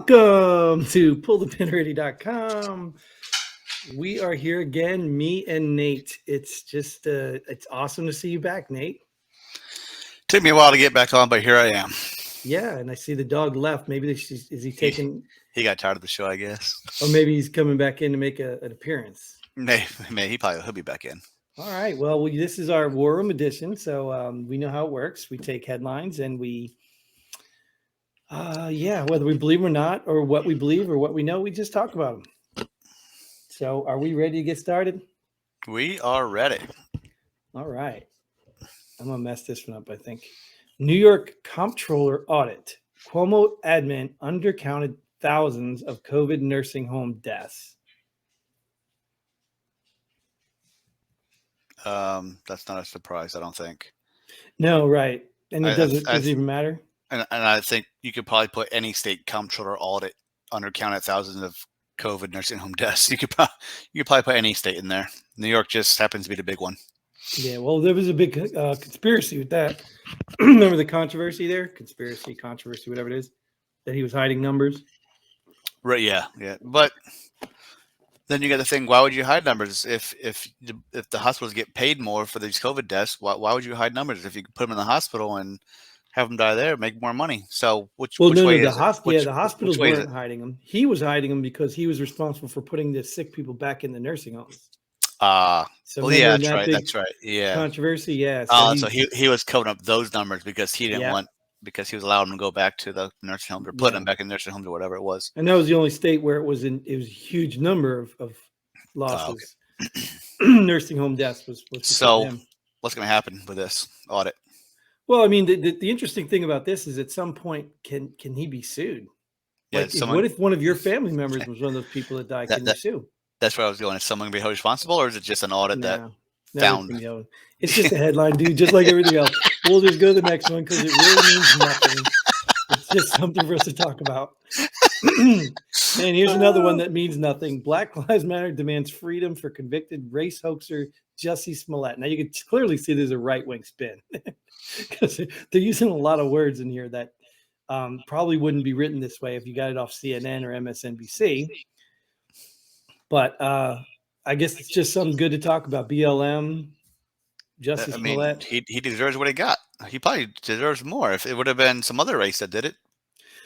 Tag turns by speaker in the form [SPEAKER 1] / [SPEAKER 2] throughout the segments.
[SPEAKER 1] Welcome to pullthepinready.com. We are here again, me and Nate. It's just it's awesome to see you back, Nate.
[SPEAKER 2] Took me a while to get back on, but here I am.
[SPEAKER 1] Yeah, and I see the dog left. Maybe is he taking?
[SPEAKER 2] He got tired of the show, I guess.
[SPEAKER 1] Or maybe he's coming back in to make an appearance.
[SPEAKER 2] He'll be back in.
[SPEAKER 1] All right. Well, this is our War Room edition, so we know how it works. We take headlines and we, whether we believe or not, or what we believe or what we know, we just talk about them. So, are we ready to get started?
[SPEAKER 2] We are ready.
[SPEAKER 1] All right. I'm going to mess this one up, I think. New York comptroller audit. Cuomo admin undercounted thousands of COVID nursing home deaths.
[SPEAKER 2] That's not a surprise, I don't think.
[SPEAKER 1] No, right. And it doesn't even matter.
[SPEAKER 2] And I think you could probably put any state comptroller audit undercounted thousands of COVID nursing home deaths. You could probably put any state in there. New York just happens to be the big one.
[SPEAKER 1] Yeah, well, there was a big conspiracy with that. Remember the controversy there? Conspiracy, whatever it is, that he was hiding numbers.
[SPEAKER 2] Right, yeah. But then you got the thing, why would you hide numbers? If the hospitals get paid more for these COVID deaths, why would you hide numbers? If you could put them in the hospital and have them die there, make more money. So which way is it?
[SPEAKER 1] The hospitals weren't hiding them. He was hiding them because he was responsible for putting the sick people back in the nursing homes.
[SPEAKER 2] That's right. Yeah.
[SPEAKER 1] Controversy, yeah.
[SPEAKER 2] So he was covering up those numbers because he didn't want, because he was allowing them to go back to the nursing homes or putting them back in nursing homes or whatever it was.
[SPEAKER 1] And that was the only state where it was a huge number of losses. Okay. Nursing home deaths was
[SPEAKER 2] so him. What's going to happen with this audit?
[SPEAKER 1] Well, I mean, the interesting thing about this is at some point, can he be sued?
[SPEAKER 2] Yeah,
[SPEAKER 1] what if one of your family members was one of those people that died? Can you sue?
[SPEAKER 2] That's where I was going. Is someone going to be held responsible, or is it just an audit that found?
[SPEAKER 1] It's just a headline, dude, just like everything else. We'll just go to the next one because it really means nothing. It's just something for us to talk about. And here's another one that means nothing. Black Lives Matter demands freedom for convicted race hoaxer Jussie Smollett. Now, you can clearly see there's a right-wing spin because they're using a lot of words in here that probably wouldn't be written this way if you got it off CNN or MSNBC. But I guess it's just something good to talk about. BLM, Jussie Smollett.
[SPEAKER 2] He deserves what he got. He probably deserves more. If it would have been some other race that did it,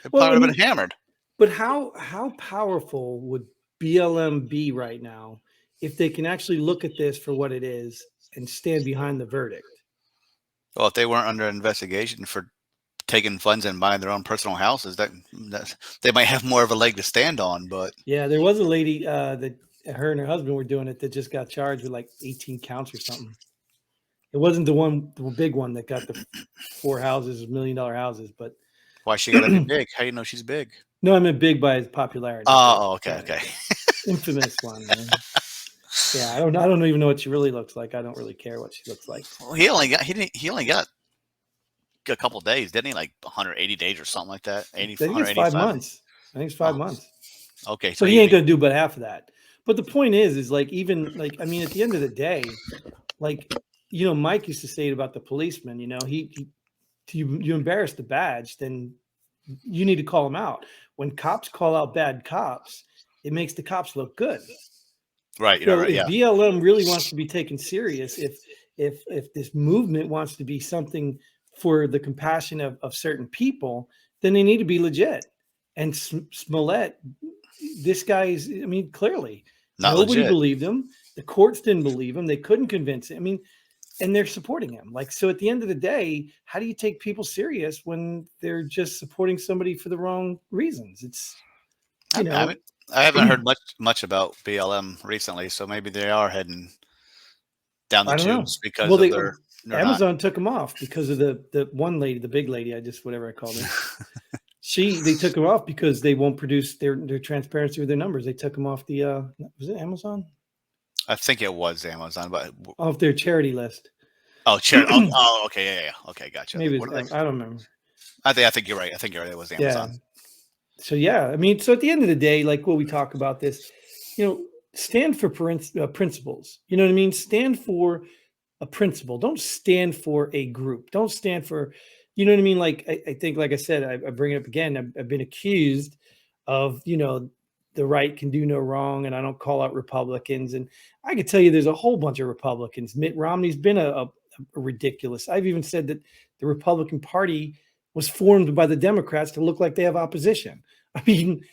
[SPEAKER 2] probably would have been hammered.
[SPEAKER 1] But how powerful would BLM be right now if they can actually look at this for what it is and stand behind the verdict?
[SPEAKER 2] Well, if they weren't under investigation for taking funds and buying their own personal houses, that they might have more of a leg to stand on. But
[SPEAKER 1] yeah, there was a lady that her and her husband were doing it that just got charged with like 18 counts or something. It wasn't the big one that got the 4 houses, $1 million houses, but
[SPEAKER 2] why she got to be big? How do you know she's big?
[SPEAKER 1] No, I meant big by his popularity.
[SPEAKER 2] Oh, okay.
[SPEAKER 1] Infamous one, man. Yeah, I don't even know what she really looks like. I don't really care what she looks like.
[SPEAKER 2] Well, he only got a couple of days, didn't he? Like 180 days or something like that.
[SPEAKER 1] I think it's 5 months. I think it's 5 months.
[SPEAKER 2] Okay,
[SPEAKER 1] so he ain't gonna do but half of that. But the point is like even like I mean, at the end of the day, like Mike used to say it about the policeman. You embarrass the badge, then you need to call them out. When cops call out bad cops, it makes the cops look good.
[SPEAKER 2] Right.
[SPEAKER 1] So if BLM really wants to be taken serious, if this movement wants to be something for the compassion of certain people, then they need to be legit. And Smollett, this guy is, I mean, clearly nobody believed him. The courts didn't believe him. They couldn't convince him. I mean, and they're supporting him. Like, so at the end of the day, how do you take people serious when they're just supporting somebody for the wrong reasons? It's,
[SPEAKER 2] I haven't heard much about BLM recently, so maybe they are heading down the tubes because
[SPEAKER 1] Amazon took them off because of the one lady, the big lady, whatever I called her. They took them off because they won't produce their transparency with their numbers. They took them off the was it Amazon?
[SPEAKER 2] I think it was Amazon, but
[SPEAKER 1] off their charity list.
[SPEAKER 2] Oh, charity. Oh, okay, yeah. Okay, gotcha.
[SPEAKER 1] Maybe I don't remember.
[SPEAKER 2] I think you're right. It was Amazon.
[SPEAKER 1] Yeah. So yeah, I mean, so at the end of the day, like what we talk about this, stand for principles. You know what I mean? Stand for a principle. Don't stand for a group. Don't stand for, you know what I mean? Like I think, like I said, I bring it up again. I've been accused of, the right can do no wrong, and I don't call out Republicans. And I could tell you there's a whole bunch of Republicans. Mitt Romney's been a ridiculous. I've even said that the Republican Party was formed by the Democrats to look like they have opposition. I mean,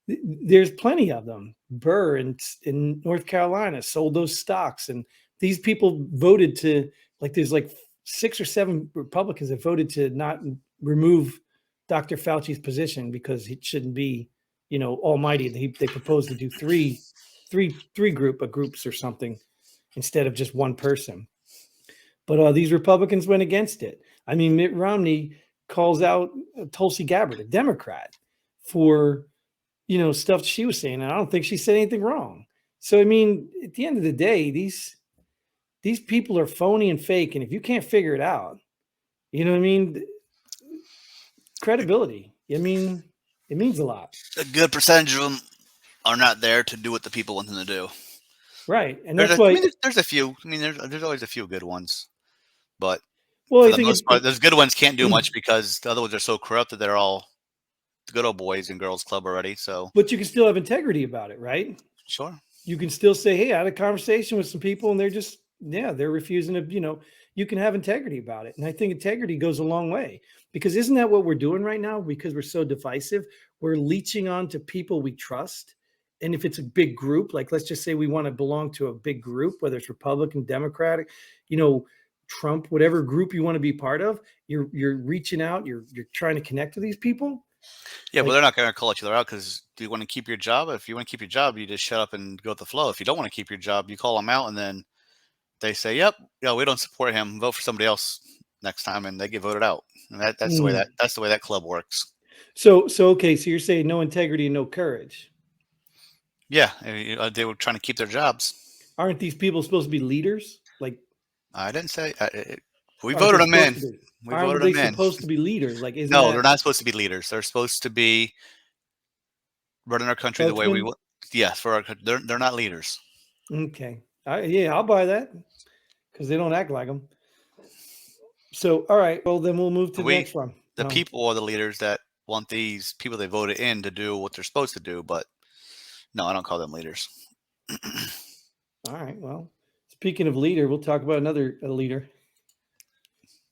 [SPEAKER 1] there's plenty of them. Burr in North Carolina sold those stocks, and these people voted to, there's 6 or 7 Republicans that voted to not remove Dr. Fauci's position because it shouldn't be, almighty. They proposed to do three groups or something instead of just one person. But these Republicans went against it. I mean, Mitt Romney calls out Tulsi Gabbard, a Democrat, for stuff she was saying, and I don't think she said anything wrong. So I mean, at the end of the day, these people are phony and fake, and if you can't figure it out, you know what I mean? Credibility. I mean, it means a lot.
[SPEAKER 2] A good percentage of them are not there to do what the people want them to do.
[SPEAKER 1] Right, and that's why
[SPEAKER 2] there's a few. I mean, there's always a few good ones, but
[SPEAKER 1] well,
[SPEAKER 2] for the most part, those good ones can't do much because the other ones are so corrupt that they're all the good old boys and girls club already. So,
[SPEAKER 1] but you can still have integrity about it, right?
[SPEAKER 2] Sure.
[SPEAKER 1] You can still say, "Hey, I had a conversation with some people, and they're just they're refusing to." You can have integrity about it, and I think integrity goes a long way. Because isn't that what we're doing right now? Because we're so divisive, we're leeching on to people we trust. And if it's a big group, like let's just say we want to belong to a big group, whether it's Republican, Democratic, Trump, whatever group you want to be part of, you're reaching out, you're trying to connect with these people.
[SPEAKER 2] Yeah, but they're not going to call each other out because do you want to keep your job? If you want to keep your job, you just shut up and go with the flow. If you don't want to keep your job, you call them out, and then they say, "Yep, we don't support him. Vote for somebody else next time," and they get voted out. And that's the way that club works.
[SPEAKER 1] So okay, so you're saying no integrity and no courage.
[SPEAKER 2] Yeah, they were trying to keep their jobs.
[SPEAKER 1] Aren't these people supposed to be leaders?
[SPEAKER 2] I didn't say we voted them in. We voted them in.
[SPEAKER 1] Aren't they supposed to be leaders?
[SPEAKER 2] No, they're not supposed to be leaders. They're supposed to be running our country the way we want. Yes, they're not leaders.
[SPEAKER 1] Okay, I'll buy that because they don't act like them. So, all right, well then we'll move to the next one.
[SPEAKER 2] The people are the leaders that want these people they voted in to do what they're supposed to do, but no, I don't call them leaders.
[SPEAKER 1] All right, well, speaking of leader, we'll talk about another leader.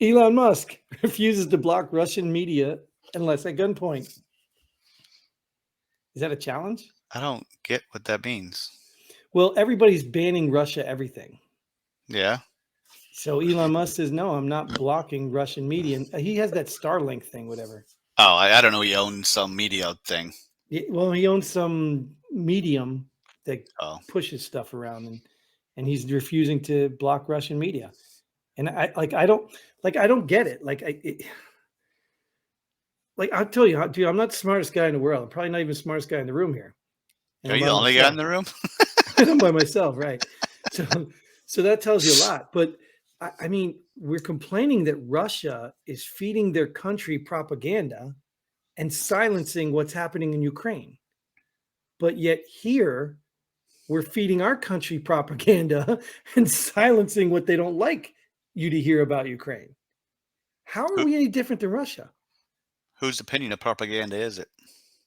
[SPEAKER 1] Elon Musk refuses to block Russian media unless at gunpoint. Is that a challenge?
[SPEAKER 2] I don't get what that means.
[SPEAKER 1] Well, everybody's banning Russia everything.
[SPEAKER 2] Yeah.
[SPEAKER 1] So Elon Musk says, no, I'm not blocking Russian media. And he has that Starlink thing, whatever.
[SPEAKER 2] Oh, I don't know. He owns some media thing.
[SPEAKER 1] Yeah, well, he owns some medium that pushes stuff around, and he's refusing to block Russian media. And I don't get it. I'll tell you, dude, I'm not the smartest guy in the world. I'm probably not even the smartest guy in the room here.
[SPEAKER 2] Are you the only guy in the room?
[SPEAKER 1] I'm by myself, right? So that tells you a lot. But I mean, we're complaining that Russia is feeding their country propaganda and silencing what's happening in Ukraine. But yet here, we're feeding our country propaganda and silencing what they don't like you to hear about Ukraine. How are we any different than Russia?
[SPEAKER 2] Whose opinion of propaganda is it?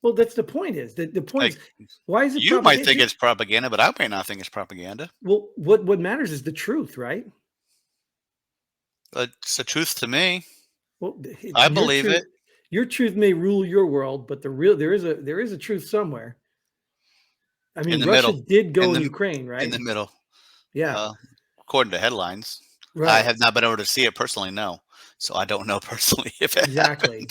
[SPEAKER 1] Well, that's the point. The point is, why is it?
[SPEAKER 2] You might think it's propaganda, but I may not think it's propaganda.
[SPEAKER 1] Well, what matters is the truth, right?
[SPEAKER 2] It's the truth to me.
[SPEAKER 1] Well,
[SPEAKER 2] I believe it.
[SPEAKER 1] Your truth may rule your world, but there is a truth somewhere. I mean, Russia did go in Ukraine, right?
[SPEAKER 2] In the middle.
[SPEAKER 1] Yeah.
[SPEAKER 2] According to headlines.
[SPEAKER 1] Right.
[SPEAKER 2] I have not been able to see it personally, no. So I don't know personally if it
[SPEAKER 1] exactly.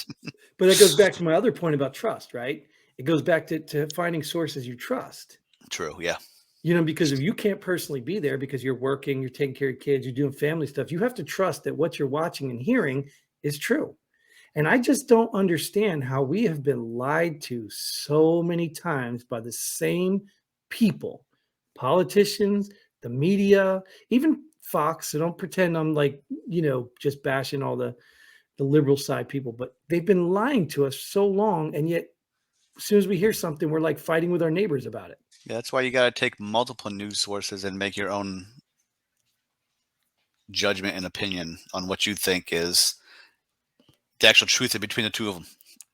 [SPEAKER 1] But it goes back to my other point about trust, right? It goes back to finding sources you trust.
[SPEAKER 2] True, yeah.
[SPEAKER 1] Because if you can't personally be there because you're working, you're taking care of kids, you're doing family stuff, you have to trust that what you're watching and hearing is true. And I just don't understand how we have been lied to so many times by the same people, politicians, the media, even Fox. So don't pretend I'm just bashing all the liberal side people, but they've been lying to us so long. And yet as soon as we hear something, we're like fighting with our neighbors about it.
[SPEAKER 2] Yeah, that's why you got to take multiple news sources and make your own judgment and opinion on what you think is the actual truth in between the two of them.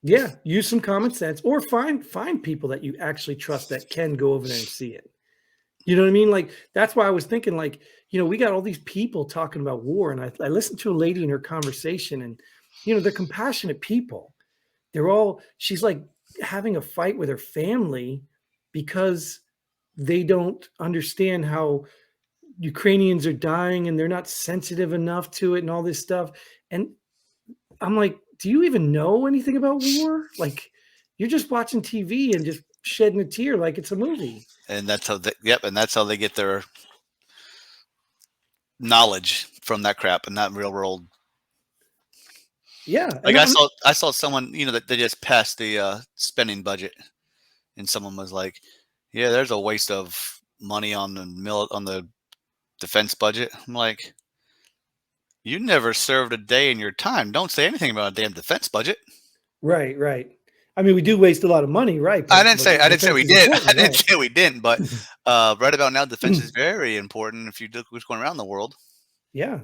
[SPEAKER 1] Yeah, use some common sense or find people that you actually trust that can go over there and see it. You know what I mean? Like, that's why I was thinking, like, we got all these people talking about war, and I listened to a lady in her conversation, and they're compassionate people. She's like having a fight with her family because they don't understand how Ukrainians are dying and they're not sensitive enough to it and all this stuff. And I'm like, do you even know anything about war? Like, you're just watching TV and just shedding a tear like it's a movie.
[SPEAKER 2] And that's how and that's how they get their knowledge from that crap and not real world.
[SPEAKER 1] Yeah,
[SPEAKER 2] Like
[SPEAKER 1] and
[SPEAKER 2] I saw someone, that they just passed the spending budget, and someone was like, "Yeah, there's a waste of money on the defense budget." I'm like, "You never served a day in your time. Don't say anything about a damn defense budget."
[SPEAKER 1] right, right. I mean, we do waste a lot of money, right? But
[SPEAKER 2] I didn't say
[SPEAKER 1] defense
[SPEAKER 2] we
[SPEAKER 1] is
[SPEAKER 2] did. I
[SPEAKER 1] important,
[SPEAKER 2] didn't
[SPEAKER 1] right?
[SPEAKER 2] say we didn't, but right about now, defense is very important if you look what's going around the world.
[SPEAKER 1] Yeah.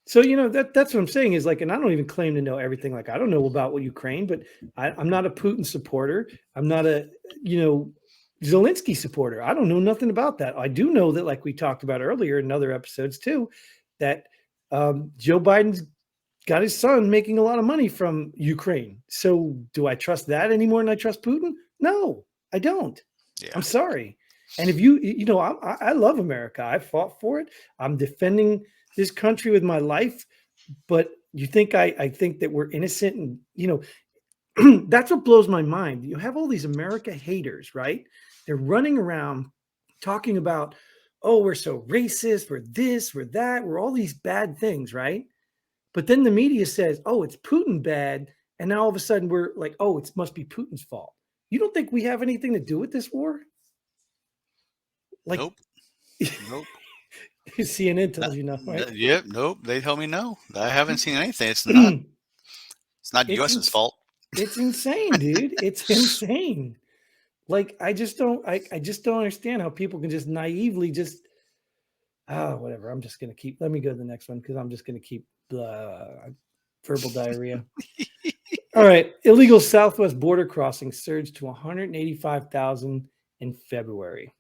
[SPEAKER 1] So that's what I'm saying is like, and I don't even claim to know everything. Like, I don't know about what Ukraine, but I'm not a Putin supporter. I'm not a Zelensky supporter. I don't know nothing about that. I do know that, like we talked about earlier in other episodes too, that Joe Biden's got his son making a lot of money from Ukraine. So do I trust that any more than I trust Putin? No, I don't.
[SPEAKER 2] Yeah.
[SPEAKER 1] I'm sorry. And if I love America. I fought for it. I'm defending this country with my life. But you think I think that we're innocent, and that's what blows my mind. You have all these America haters, right? They're running around talking about, oh, we're so racist, we're this, we're that, we're all these bad things, right? But then the media says, oh, it's Putin bad. And now all of a sudden we're like, oh, it must be Putin's fault. You don't think we have anything to do with this war? Like,
[SPEAKER 2] Nope. Nope.
[SPEAKER 1] CNN tells you no, right?
[SPEAKER 2] Yep. Nope. They tell me no. I haven't seen anything. It's not. It's not
[SPEAKER 1] it's
[SPEAKER 2] U.S.'s fault.
[SPEAKER 1] it's insane, dude. It's insane. Like, I just don't understand how people can just naively just whatever. I'm just gonna keep. Let me go to the next one because I'm just gonna keep verbal diarrhea. All right, illegal Southwest border crossings surged to 185,000 in February.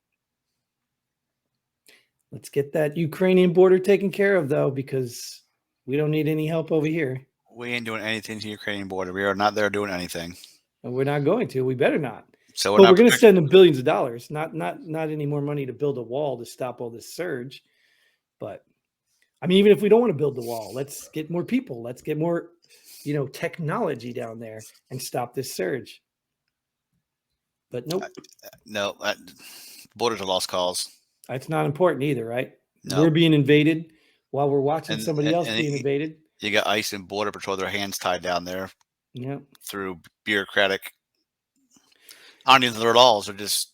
[SPEAKER 1] Let's get that Ukrainian border taken care of, though, because we don't need any help over here.
[SPEAKER 2] We ain't doing anything to the Ukrainian border. We are not there doing anything.
[SPEAKER 1] And we're not going to. We better not.
[SPEAKER 2] So
[SPEAKER 1] But we're going to send them billions of dollars, not any more money to build a wall to stop all this surge. But I mean, even if we don't want to build the wall, let's get more people. Let's get more, technology down there and stop this surge. But nope.
[SPEAKER 2] No, borders are lost cause.
[SPEAKER 1] It's not important either, right?
[SPEAKER 2] No.
[SPEAKER 1] We're being invaded while we're watching somebody else being invaded.
[SPEAKER 2] You got ICE and Border Patrol, their hands tied down there.
[SPEAKER 1] Yeah.
[SPEAKER 2] Through bureaucratic. I don't even know their laws. They're just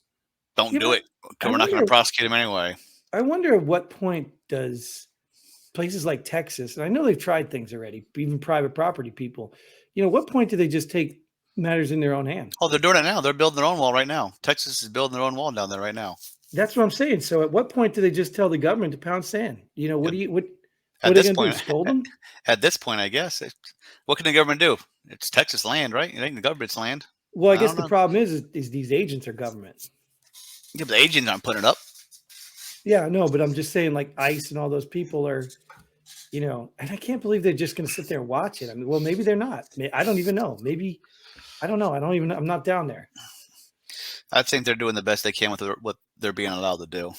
[SPEAKER 2] don't do it. We're not going to prosecute them anyway.
[SPEAKER 1] I wonder at what point does places like Texas, and I know they've tried things already, even private property people, what point do they just take matters in their own hands?
[SPEAKER 2] Oh, they're doing it now. They're building their own wall right now. Texas is building their own wall down there right now.
[SPEAKER 1] That's what I'm saying. So at what point do they just tell the government to pound sand? What are they going to do? Scold them?
[SPEAKER 2] At this point, I guess. What can the government do? It's Texas land, right? It ain't the government's land.
[SPEAKER 1] Well, I guess the problem is these agents are government.
[SPEAKER 2] Yeah, but the agents aren't putting it up.
[SPEAKER 1] Yeah, no, but I'm just saying, like, ICE and all those people are, and I can't believe they're just going to sit there and watch it. I mean, well, maybe they're not. I don't even know. Maybe, I don't know. I'm not down there.
[SPEAKER 2] I think they're doing the best they can with what they're being allowed to do.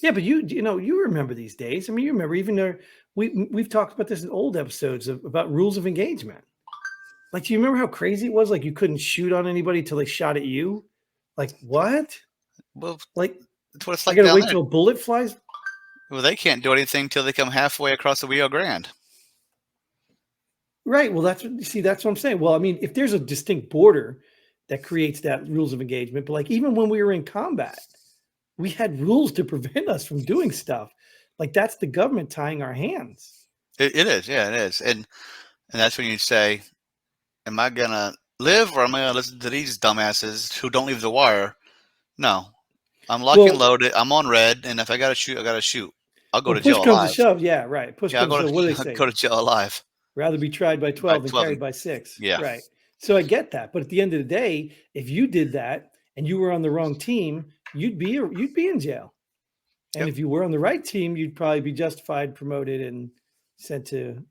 [SPEAKER 1] Yeah, but you remember these days. I mean, you remember even we've talked about this in old episodes about rules of engagement. Like, do you remember how crazy it was? Like, you couldn't shoot on anybody till they shot at you. Like, what?
[SPEAKER 2] Well,
[SPEAKER 1] like,
[SPEAKER 2] that's what it's like.
[SPEAKER 1] I gotta wait till a bullet flies.
[SPEAKER 2] Well, they can't do anything till they come halfway across the Rio Grande.
[SPEAKER 1] Right. Well, that's what I'm saying. Well, I mean, if there's a distinct border that creates that rules of engagement, but like even when we were in combat, we had rules to prevent us from doing stuff. Like, that's the government tying our hands.
[SPEAKER 2] It is. Yeah, it is. And that's when you say, am I going to live or am I going to listen to these dumbasses who don't leave the wire? No. I'm locked and loaded. I'm on red. And if I got to shoot, I got to shoot. I'll go to jail alive.
[SPEAKER 1] Push comes to shove. Yeah, right. Push comes to shove. What do they say?
[SPEAKER 2] Go to jail alive.
[SPEAKER 1] Rather be tried by 12 than carried by 6.
[SPEAKER 2] Yeah.
[SPEAKER 1] Right. So I get that, but at the end of the day, if you did that and you were on the wrong team, you'd be in jail. And
[SPEAKER 2] Yep.
[SPEAKER 1] if you were on the right team, you'd probably be justified, promoted, and sent to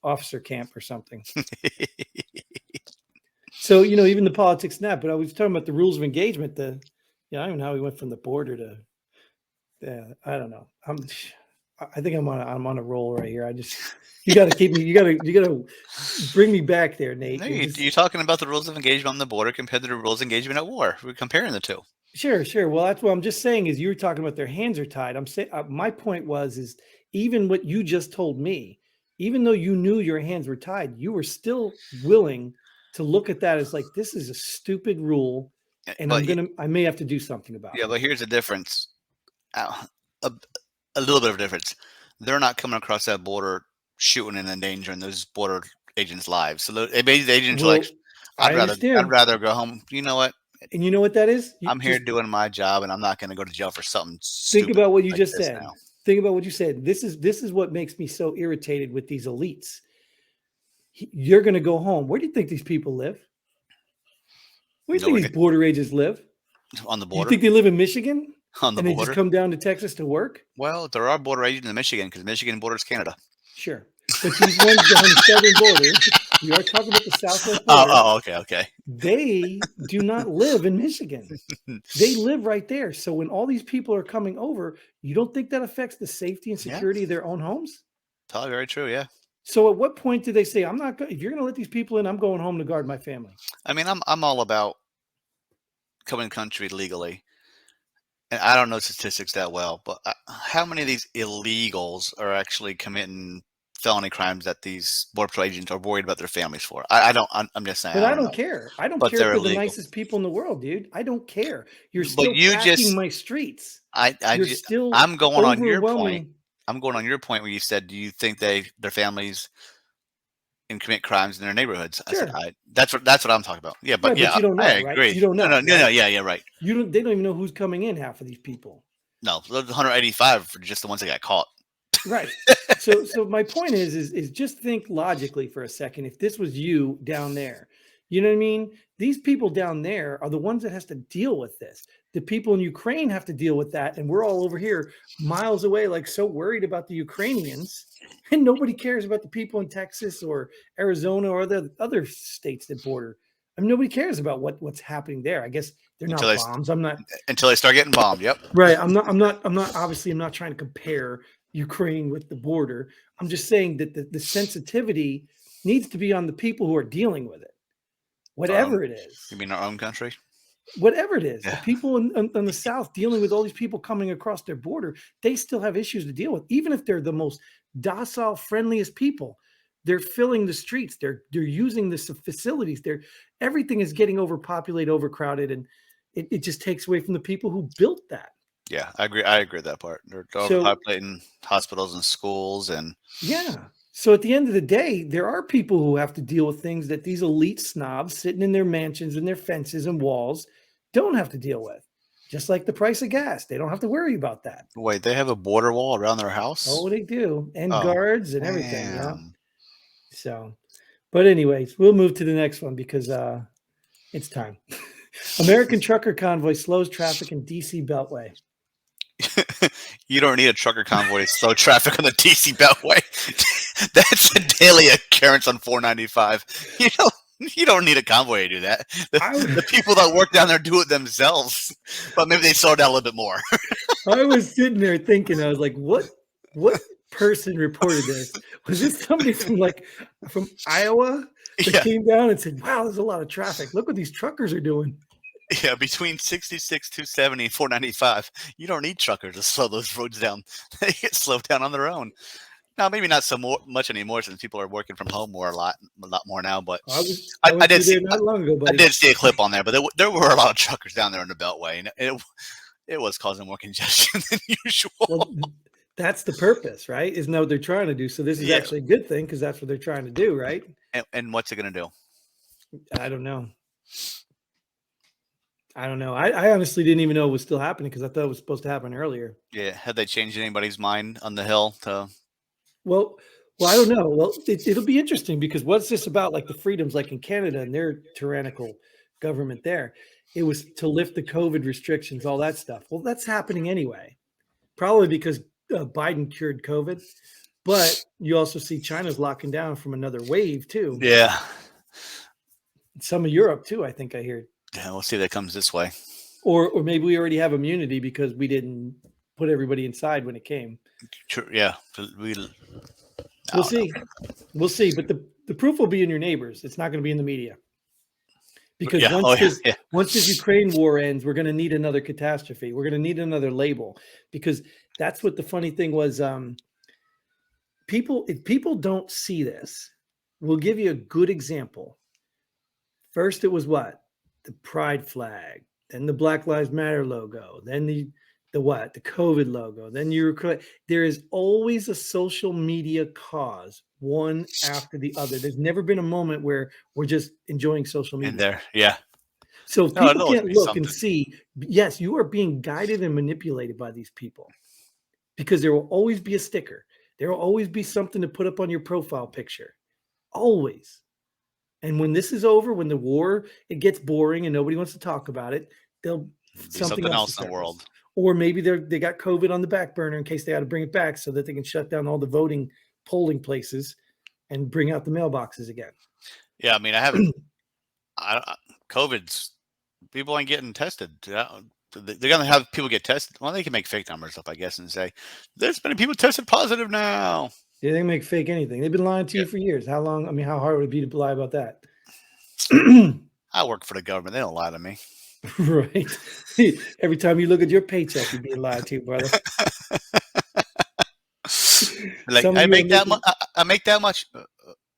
[SPEAKER 1] officer camp or something. So even the politics now. But I was talking about the rules of engagement. I don't even know how we went from the border to. I don't know. I think I'm on a roll right here. You got to keep me. You got to bring me back there, Nate.
[SPEAKER 2] No, you're talking about the rules of engagement on the border compared to the rules of engagement at war. We're comparing the two.
[SPEAKER 1] Sure. Well, that's what I'm just saying is you were talking about their hands are tied. I'm saying my point is even what you just told me, even though you knew your hands were tied, you were still willing to look at that as like, this is a stupid rule, and I may have to do something about it.
[SPEAKER 2] Yeah, but here's the difference. A little bit of a difference. They're not coming across that border shooting and endangering those border agents' lives. So the agents are like, I'd rather go home. You know what?
[SPEAKER 1] And you know what that is?
[SPEAKER 2] I'm here doing my job, and I'm not going to go to jail for something
[SPEAKER 1] stupid. Think about what you just said. Now. Think about what you said. This is what makes me so irritated with these elites. You're going to go home. Where do you think these people live? Where do you think these border agents live?
[SPEAKER 2] On the border.
[SPEAKER 1] You think they live in Michigan?
[SPEAKER 2] On the
[SPEAKER 1] border? And they just come down to Texas to work?
[SPEAKER 2] Well, there are border agents in Michigan because Michigan borders Canada.
[SPEAKER 1] Sure. But these ones down the southern border, we are talking about the southwest border.
[SPEAKER 2] Okay.
[SPEAKER 1] They do not live in Michigan. They live right there. So when all these people are coming over, you don't think that affects the safety and security of their own homes?
[SPEAKER 2] Probably very true, yeah.
[SPEAKER 1] So at what point do they say, if you're going to let these people in, I'm going home to guard my family?
[SPEAKER 2] I mean, I'm all about coming country legally. And I don't know statistics that well, but how many of these illegals are actually committing felony crimes that these border patrol agents are worried about their families for? I'm just saying.
[SPEAKER 1] But I don't care. I don't care if they're the nicest people in the world, dude. I don't care. You're still packing my streets.
[SPEAKER 2] I'm going on your point. I'm going on your point where you said, do you think their families and commit crimes in their neighborhoods?
[SPEAKER 1] Sure.
[SPEAKER 2] I said, that's what I'm talking about. Yeah, but
[SPEAKER 1] you don't know,
[SPEAKER 2] I
[SPEAKER 1] right?
[SPEAKER 2] agree.
[SPEAKER 1] You don't know.
[SPEAKER 2] No, yeah, right.
[SPEAKER 1] They don't even know who's coming in. Half of these people.
[SPEAKER 2] No, 185 for just the ones that got caught.
[SPEAKER 1] Right. So my point is just think logically for a second. If this was you down there, you know what I mean? These people down there are the ones that has to deal with this. The people in Ukraine have to deal with that. And we're all over here miles away, like so worried about the Ukrainians, and nobody cares about the people in Texas or Arizona or the other states that border. I mean, nobody cares about what's happening there. I guess they're not bombs.
[SPEAKER 2] Until they start getting bombed. Yep.
[SPEAKER 1] Right. I'm not obviously I'm not trying to compare Ukraine with the border. I'm just saying that the sensitivity needs to be on the people who are dealing with it, whatever it is.
[SPEAKER 2] You mean our own country?
[SPEAKER 1] Whatever it is, the people in the South dealing with all these people coming across their border, they still have issues to deal with, even if they're the most docile, friendliest people. They're filling the streets. They're using the facilities. Everything is getting overpopulated, overcrowded, and it just takes away from the people who built that.
[SPEAKER 2] Yeah, I agree with that part. They're overpopulating hospitals and schools and
[SPEAKER 1] So at the end of the day, there are people who have to deal with things that these elite snobs sitting in their mansions and their fences and walls don't have to deal with. Just like the price of gas. They don't have to worry about that.
[SPEAKER 2] Wait, they have a border wall around their house?
[SPEAKER 1] Oh, they do. And guards and everything. Yeah. So, but anyways, we'll move to the next one because it's time. American trucker convoy slows traffic in DC Beltway.
[SPEAKER 2] You don't need a trucker convoy to slow traffic on the DC Beltway. That's a daily occurrence on 495. You don't need a convoy to do that. The people that work down there do it themselves, but maybe they slow down a little bit more.
[SPEAKER 1] I was sitting there thinking, I was like, what person reported this? Was this somebody from Iowa that came down and said, wow, there's a lot of traffic. Look what these truckers are doing.
[SPEAKER 2] Yeah, between 66, 270, and 495, you don't need truckers to slow those roads down. They get slowed down on their own. Now, maybe not much anymore since people are working from home a lot more now. But I did see a clip on there, but there were a lot of truckers down there in the Beltway, and it was causing more congestion than usual.
[SPEAKER 1] Well, that's the purpose, right? Isn't that what they're trying to do? So this is actually a good thing because that's what they're trying to do, right?
[SPEAKER 2] And what's it going to do?
[SPEAKER 1] I don't know. I honestly didn't even know it was still happening because I thought it was supposed to happen earlier.
[SPEAKER 2] Yeah. Had they changed anybody's mind on the Hill?
[SPEAKER 1] Well, Well, I don't know. Well, it'll be interesting because what's this about? Like the freedoms, like in Canada and their tyrannical government there, it was to lift the COVID restrictions, all that stuff. Well, that's happening anyway, probably because Biden cured COVID. But you also see China's locking down from another wave too.
[SPEAKER 2] Yeah.
[SPEAKER 1] Some of Europe too, I think I hear.
[SPEAKER 2] Yeah, we'll see if that comes this way.
[SPEAKER 1] Or maybe we already have immunity because we didn't put everybody inside when it came.
[SPEAKER 2] True. Yeah.
[SPEAKER 1] We'll see. We'll see. But the proof will be in your neighbors. It's not going to be in the media. Because
[SPEAKER 2] Yeah. Oh, yeah.
[SPEAKER 1] once this Ukraine war ends, we're going to need another catastrophe. We're going to need another label. Because that's what the funny thing was. If people don't see this, we'll give you a good example. First, it was what? The pride flag, then the Black Lives Matter logo, then the what? The COVID logo. Then there is always a social media cause, one after the other. There's never been a moment where we're just enjoying social media.
[SPEAKER 2] In there. Yeah.
[SPEAKER 1] So if
[SPEAKER 2] No,
[SPEAKER 1] people can't look and see, yes, you are being guided and manipulated by these people because there will always be a sticker. There will always be something to put up on your profile picture. Always. And when this is over, when the war, it gets boring and nobody wants to talk about it, there'll
[SPEAKER 2] something else in the world.
[SPEAKER 1] Or maybe they got COVID on the back burner in case they got to bring it back so that they can shut down all the polling places and bring out the mailboxes again.
[SPEAKER 2] Yeah, I mean, I haven't. COVID's people ain't getting tested. They're gonna have people get tested. Well, they can make fake numbers up, I guess, and say there's many people tested positive now.
[SPEAKER 1] Yeah, they can make fake anything. They've been lying to you for years. How long? I mean, how hard would it be to lie about that?
[SPEAKER 2] I work for the government. They don't lie to me.
[SPEAKER 1] Right. Every time you look at your paycheck, you're being lied to, brother.
[SPEAKER 2] Like I make that much. I make that much.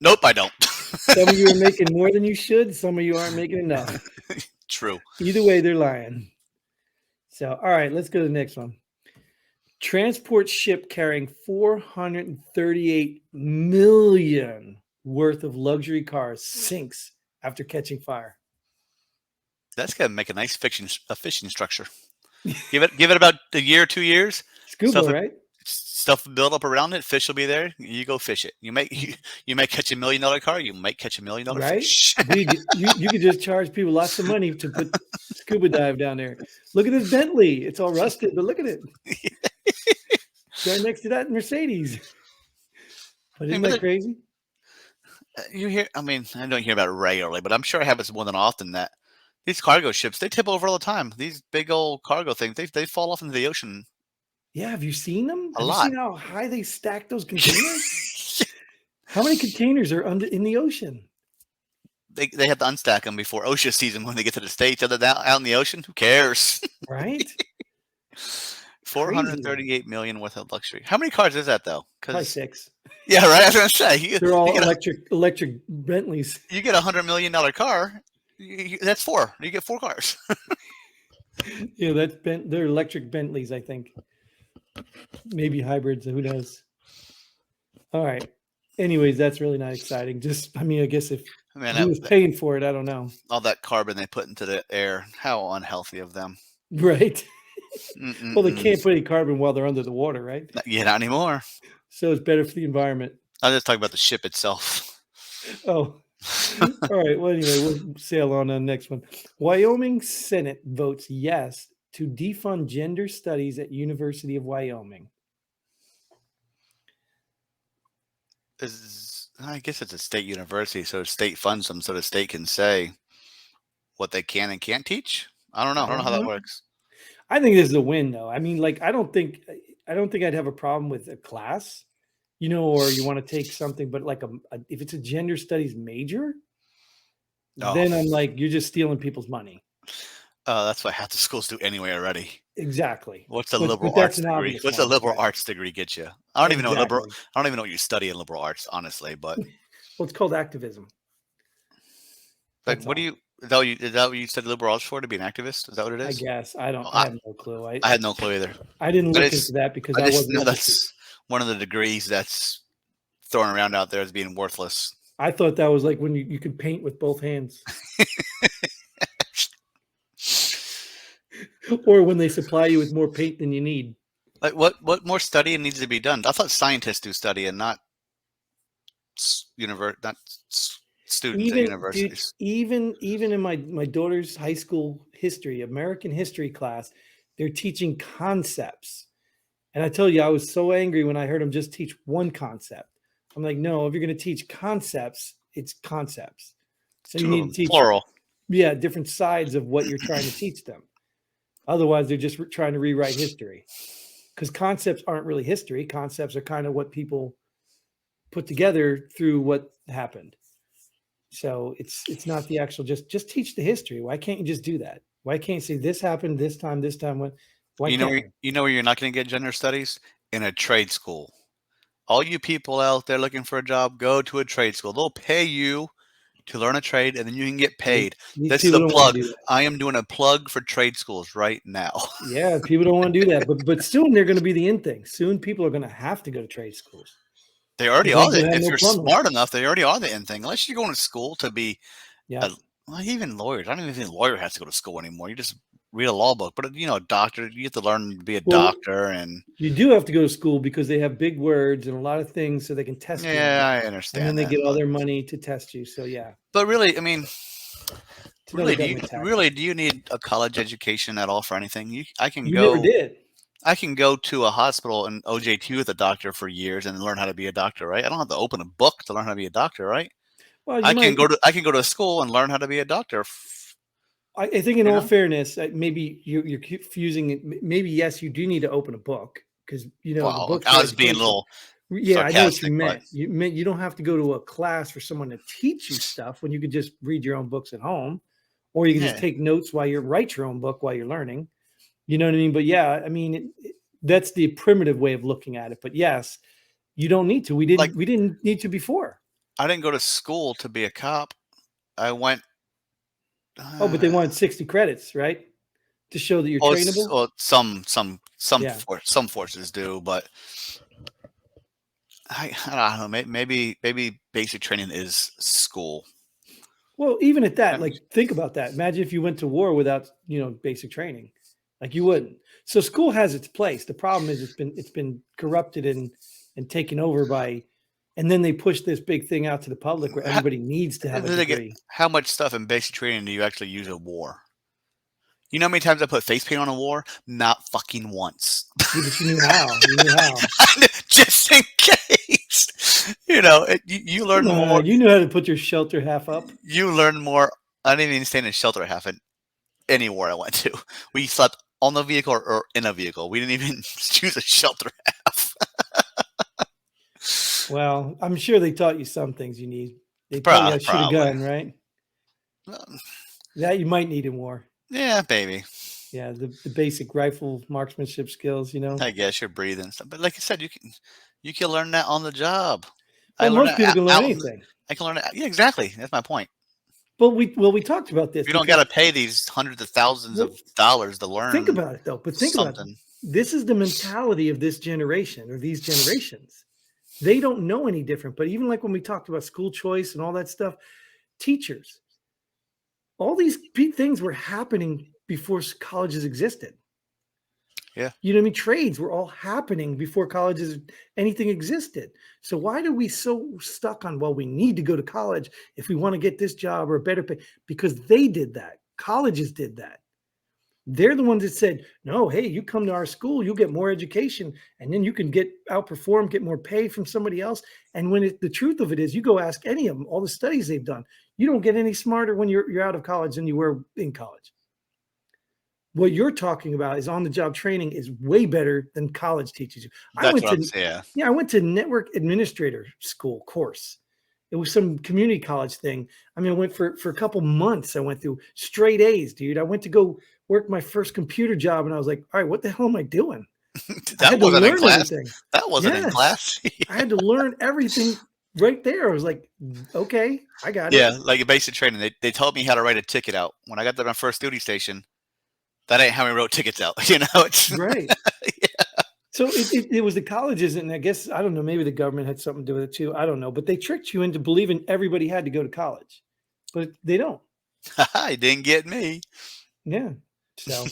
[SPEAKER 2] Nope, I don't.
[SPEAKER 1] Some of you are making more than you should. Some of you aren't making enough.
[SPEAKER 2] True.
[SPEAKER 1] Either way, they're lying. So, all right, let's go to the next one. Transport ship carrying 438 million worth of luxury cars sinks after catching fire.
[SPEAKER 2] That's gonna make a nice fishing structure. Give it about a year, 2 years.
[SPEAKER 1] Scuba, right?
[SPEAKER 2] Stuff build up around it. Fish will be there. You go fish it. You might catch $1 million car. You might catch $1 million fish.
[SPEAKER 1] you could just charge people lots of money to put scuba dive down there. Look at this Bentley. It's all rusted, but look at it. Right next to that Mercedes. But isn't that crazy?
[SPEAKER 2] You hear? I mean, I don't hear about it regularly, but I'm sure it happens more than often that these cargo ships, they tip over all the time. These big old cargo things, they fall off into the ocean.
[SPEAKER 1] Yeah, have you seen them?
[SPEAKER 2] Have you
[SPEAKER 1] seen how high they stack those containers? How many containers are in the ocean?
[SPEAKER 2] They have to unstack them before OSHA sees them when they get to the States. Other than out in the ocean, who cares?
[SPEAKER 1] Right?
[SPEAKER 2] 438 million worth of luxury. How many cars is that though?
[SPEAKER 1] Probably 6.
[SPEAKER 2] Yeah, right. I was gonna say
[SPEAKER 1] they're all electric Bentleys.
[SPEAKER 2] You get $100 million car. That's 4. You get 4 cars.
[SPEAKER 1] Yeah, they're electric Bentleys, I think. Maybe hybrids. Who knows? All right. Anyways, that's really not exciting. I guess if he was paying for it, I don't know.
[SPEAKER 2] All that carbon they put into the air. How unhealthy of them.
[SPEAKER 1] Right. Well, they can't put any carbon while they're under the water, right?
[SPEAKER 2] Not anymore.
[SPEAKER 1] So it's better for the environment.
[SPEAKER 2] I was just talking about the ship itself.
[SPEAKER 1] Oh. All right. Well, anyway, we'll sail on to the next one. Wyoming Senate votes yes to defund gender studies at University of Wyoming.
[SPEAKER 2] I guess it's a state university, so state funds them so the state can say what they can and can't teach. I don't know. I don't know how that works.
[SPEAKER 1] I think this is a win, though. I mean, like, I don't think I'd have a problem with a class, or you want to take something, but like if it's a gender studies major, then I'm like, you're just stealing people's money.
[SPEAKER 2] That's what half the schools do anyway already.
[SPEAKER 1] Exactly.
[SPEAKER 2] What's a liberal arts degree? What's a liberal arts degree get you? I don't even know I don't even know what you study in liberal arts, honestly. But
[SPEAKER 1] well, it's called activism.
[SPEAKER 2] Like, is that what you studied liberal arts for, to be an activist? Is that what it is?
[SPEAKER 1] I guess. I have no clue.
[SPEAKER 2] I had no clue either.
[SPEAKER 1] I didn't look into that because I wasn't.
[SPEAKER 2] No, that's one of the degrees that's thrown around out there as being worthless.
[SPEAKER 1] I thought that was like when you could paint with both hands. Or when they supply you with more paint than you need.
[SPEAKER 2] Like what more studying needs to be done? I thought scientists do study and not students at
[SPEAKER 1] Even dude,
[SPEAKER 2] universities.
[SPEAKER 1] even in my daughter's high school history, American history class, they're teaching concepts. And I tell you, I was so angry when I heard them just teach one concept. I'm like, no, if you're going to teach concepts, it's concepts. So you
[SPEAKER 2] Two of
[SPEAKER 1] need
[SPEAKER 2] them,
[SPEAKER 1] to teach,
[SPEAKER 2] plural.
[SPEAKER 1] yeah, different sides of what you're trying to teach them. Otherwise, they're just trying to rewrite history, because concepts aren't really history. Concepts are kind of what people put together through what happened. So it's not the actual, just teach the history. Why can't you just do that? Why can't you say this happened this time when? Why
[SPEAKER 2] You know,
[SPEAKER 1] can't we?
[SPEAKER 2] you know where you're not going to get gender studies in a trade school. All you people out there looking for a job, go to a trade school. They'll pay you to learn a trade, and then you can get paid.
[SPEAKER 1] These
[SPEAKER 2] This is
[SPEAKER 1] people
[SPEAKER 2] a
[SPEAKER 1] don't want
[SPEAKER 2] plug.
[SPEAKER 1] to do that.
[SPEAKER 2] I am doing a plug for trade schools right now.
[SPEAKER 1] Yeah, people don't want to do that, but soon they're going to be the in thing. Soon people are going to have to go to trade schools
[SPEAKER 2] They already
[SPEAKER 1] because they
[SPEAKER 2] are
[SPEAKER 1] ain't
[SPEAKER 2] the.
[SPEAKER 1] going to have
[SPEAKER 2] If
[SPEAKER 1] no
[SPEAKER 2] you're
[SPEAKER 1] plumbers.
[SPEAKER 2] smart enough, they already are the end thing. Unless you're going to school to be
[SPEAKER 1] Yeah.
[SPEAKER 2] a, well, even lawyers. I don't even think a lawyer has to go to school anymore. You just read a law book. But a doctor, you have to learn to be a
[SPEAKER 1] Well,
[SPEAKER 2] doctor, and
[SPEAKER 1] you do have to go to school because they have big words and a lot of things so they can test you on.
[SPEAKER 2] yeah, I
[SPEAKER 1] And then
[SPEAKER 2] understand
[SPEAKER 1] they
[SPEAKER 2] that.
[SPEAKER 1] get all their money to test you. So yeah,
[SPEAKER 2] But really, I mean,
[SPEAKER 1] it's another
[SPEAKER 2] do you
[SPEAKER 1] government
[SPEAKER 2] really
[SPEAKER 1] tactic.
[SPEAKER 2] do you need a college education at all for anything? I can
[SPEAKER 1] We never
[SPEAKER 2] go.
[SPEAKER 1] did.
[SPEAKER 2] I can go to a hospital and OJT with a doctor for years and learn how to be a doctor, right? I don't have to open a book to learn how to be a doctor, right?
[SPEAKER 1] Well, you might.
[SPEAKER 2] I can go to school and learn how to be a doctor.
[SPEAKER 1] I think, in
[SPEAKER 2] You
[SPEAKER 1] all
[SPEAKER 2] know?
[SPEAKER 1] fairness, maybe you're confusing it. Maybe yes, you do need to open a book because the
[SPEAKER 2] Well,
[SPEAKER 1] books
[SPEAKER 2] I
[SPEAKER 1] for
[SPEAKER 2] was being a
[SPEAKER 1] education.
[SPEAKER 2] little
[SPEAKER 1] Yeah, I know what you
[SPEAKER 2] sarcastic, but
[SPEAKER 1] meant. You don't have to go to a class for someone to teach you stuff when you could just read your own books at home, or you can just
[SPEAKER 2] yeah,
[SPEAKER 1] take notes while you write your own book while you're learning. You know what I mean? But yeah, I mean that's the primitive way of looking at it. But yes, you don't need to. We
[SPEAKER 2] like
[SPEAKER 1] didn't. We didn't need to before.
[SPEAKER 2] I didn't go to school to be a cop. I went.
[SPEAKER 1] Oh, but they wanted 60 credits, right, to show that you're trainable. Yeah.
[SPEAKER 2] Some forces do, but I don't know. Maybe basic training is school.
[SPEAKER 1] Well, even at that,
[SPEAKER 2] Um,
[SPEAKER 1] like think about that. Imagine if you went to war without, basic training. Like you wouldn't. So school has its place. The problem is it's been corrupted and taken over by, and then they push this big thing out to the public where
[SPEAKER 2] How,
[SPEAKER 1] everybody needs to have a degree.
[SPEAKER 2] how much stuff in basic training do you actually use at war? You know how many times I put face paint on a war? Not fucking once.
[SPEAKER 1] Yeah, but you knew how. You knew how.
[SPEAKER 2] Just in case. You learn
[SPEAKER 1] Come
[SPEAKER 2] more.
[SPEAKER 1] on, you knew how to put your shelter half up.
[SPEAKER 2] You learn more. I didn't even stay in a shelter half in any war I went to. We slept on the vehicle or in a vehicle. We didn't even choose a shelter half.
[SPEAKER 1] Well, I'm sure they taught you some things you need. They taught you how to shoot a
[SPEAKER 2] Probably.
[SPEAKER 1] gun, right? That you might need in war.
[SPEAKER 2] Yeah, baby.
[SPEAKER 1] Yeah, the basic rifle marksmanship skills,
[SPEAKER 2] I guess you're breathing stuff. But like I said, you can learn that on the job. I
[SPEAKER 1] Well,
[SPEAKER 2] learned
[SPEAKER 1] most
[SPEAKER 2] that
[SPEAKER 1] people can learn
[SPEAKER 2] out.
[SPEAKER 1] anything.
[SPEAKER 2] I can learn it. Yeah, exactly. That's my point.
[SPEAKER 1] But we talked about this
[SPEAKER 2] You don't got
[SPEAKER 1] because
[SPEAKER 2] to pay these hundreds of thousands
[SPEAKER 1] well,
[SPEAKER 2] of dollars to
[SPEAKER 1] think
[SPEAKER 2] learn
[SPEAKER 1] about it though. But think about it.
[SPEAKER 2] something.
[SPEAKER 1] This is the mentality of this generation or these generations. They don't know any different. But even like when we talked about school choice and all that stuff, teachers, all these things were happening before colleges existed.
[SPEAKER 2] Yeah.
[SPEAKER 1] You know what I mean? Trades were all happening before colleges, anything existed. So why do we so stuck on, well, we need to go to college if we want to get this job or a better pay? Because they did that. Colleges did that. They're the ones that said, no, hey, you come to our school, you'll get more education, and then you can outperform, get more pay from somebody else. And the truth of it is, you go ask any of them, all the studies they've done, you don't get any smarter when you're out of college than you were in college. What you're talking about is on-the-job training is way better than college teaches you.
[SPEAKER 2] That's what I'm saying.
[SPEAKER 1] I went to network administrator school course. It was some community college thing. I mean, I went for a couple months. I went through straight A's, dude. I went to go work my first computer job, and I was like, all right, what the hell am I doing? I
[SPEAKER 2] That
[SPEAKER 1] had to
[SPEAKER 2] wasn't in
[SPEAKER 1] learn
[SPEAKER 2] class.
[SPEAKER 1] everything.
[SPEAKER 2] That wasn't in
[SPEAKER 1] Yes,
[SPEAKER 2] class.
[SPEAKER 1] I had to learn everything right there. I was like, okay, I got
[SPEAKER 2] Yeah,
[SPEAKER 1] it.
[SPEAKER 2] like a basic training. They taught me how to write a ticket out. When I got to my first duty station, that ain't how we wrote tickets out. It's
[SPEAKER 1] Right. So it was the colleges, and I guess, I don't know, maybe the government had something to do with it too. I don't know, but they tricked you into believing everybody had to go to college, but they don't.
[SPEAKER 2] it didn't get me.
[SPEAKER 1] Yeah. So,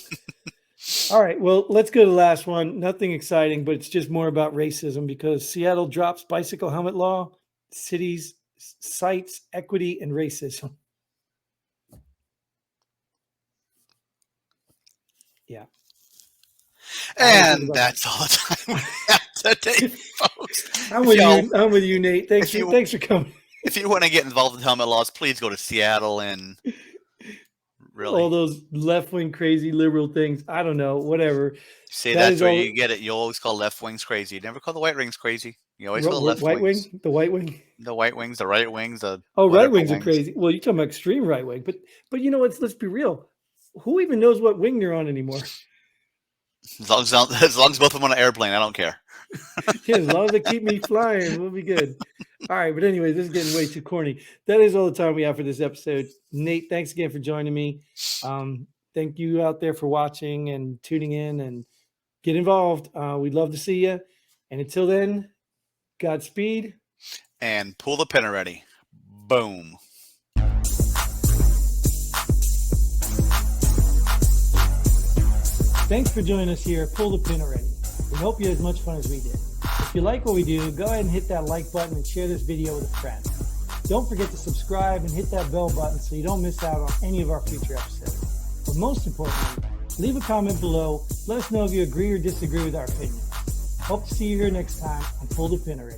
[SPEAKER 1] all right. Well, let's go to the last one. Nothing exciting, but it's just more about racism because Seattle drops bicycle helmet law. cities cites equity and racism. Yeah.
[SPEAKER 2] And that's all the time we have today, folks.
[SPEAKER 1] I'm with you. I'm with you, Nate. Thanks for coming.
[SPEAKER 2] If you want to get involved with helmet laws, please go to Seattle and really
[SPEAKER 1] all those left-wing crazy liberal things. I don't know, whatever.
[SPEAKER 2] See, that's where you get it. You always call left wings crazy. You never call the white wings crazy. You always call the left
[SPEAKER 1] white
[SPEAKER 2] wings.
[SPEAKER 1] Wing, the white wing,
[SPEAKER 2] the white wings, the right wings, the
[SPEAKER 1] right wings are crazy. Well, you're talking about extreme right wing, but you know what? Let's be real. Who even knows what wing you're on anymore?
[SPEAKER 2] As long as both of them on an airplane, I don't care.
[SPEAKER 1] Yeah, as long as they keep me flying, we'll be good. All right, but anyway, this is getting way too corny. That is all the time we have for this episode. Nate, thanks again for joining me. Thank you out there for watching and tuning in and get involved. We'd love to see you. And until then, Godspeed.
[SPEAKER 2] And pull the pin already. Boom.
[SPEAKER 1] Thanks for joining us here at Pull the Pin Already. We hope you had as much fun as we did. If you like what we do, go ahead and hit that like button and share this video with a friend. Don't forget to subscribe and hit that bell button so you don't miss out on any of our future episodes. But most importantly, leave a comment below. Let us know if you agree or disagree with our opinion. Hope to see you here next time on Pull the Pin Already.